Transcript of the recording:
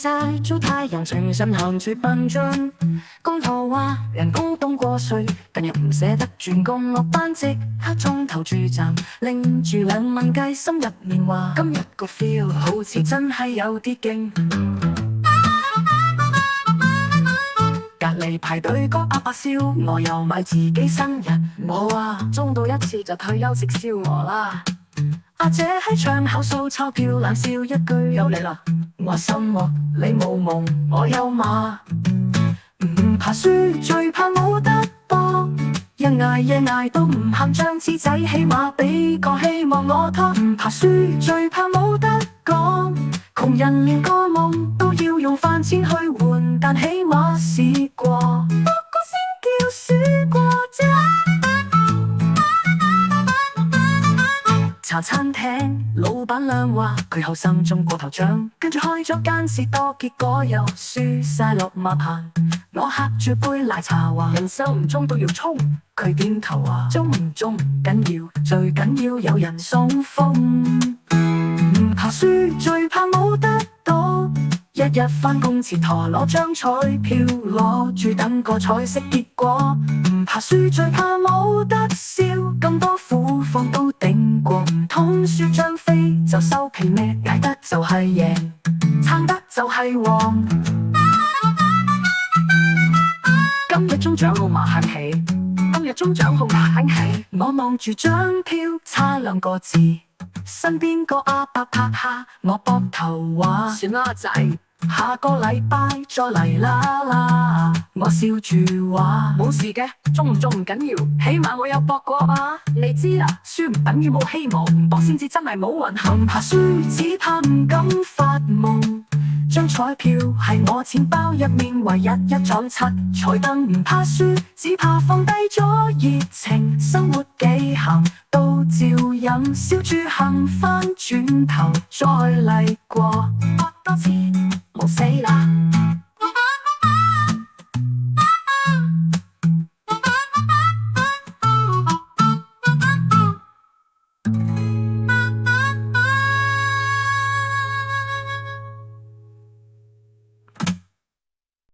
曬，做太陽全身汗水奔進。工頭話人工凍過水，近日唔捨得轉工落班即刻鐘頭駐站，拎住2蚊雞，心入面話今日個 feel 好似真係有啲勁。隔離排隊個阿伯笑，我又買自己生日，我啊中到一次就退休食燒鵝啦。阿姐喺窗口數鈔票，冷笑一句又嚟啦。我心喎，你冇夢，我有馬。唔怕輸，最怕冇得搏。一捱夜捱到唔喊張紙仔，起碼俾個希望我拖。唔怕輸，最怕冇得講。窮人連個夢都要用飯錢去換，但起碼試過，不過先叫試過啫。茶餐廳老闆娘話佢後生中過頭獎，跟住開咗間士多，結果又輸晒落馬棚。我喝住杯奶茶話人生唔中都要衝，佢點頭話中唔中唔緊要，最緊要有人送風。唔怕輸，最怕冇得到。日日返工前台攞張彩票，攞住等個彩色結果。唔怕輸，最怕冇得笑，咁多苦況都頂過，唔通輸張飛就收皮咩？捱得就係贏，撐得就係王。今日中獎號碼響起，今日中獎號碼響起。我望住張票，差2個字，身邊個阿伯拍下我膊頭話算啦仔，下個禮拜再嚟啦。我笑住話冇事嘅，中唔中唔緊要，起碼我有搏過啊。你知啦，輸唔等於冇希望，唔搏先至真係冇運行。唔怕輸，只怕唔敢發夢。張彩票係我錢包入面唯一一盞七彩燈。唔怕輸，只怕放低咗熱情。生活幾行都照飲，笑住行返轉頭再嚟過，搏多次冇死啦。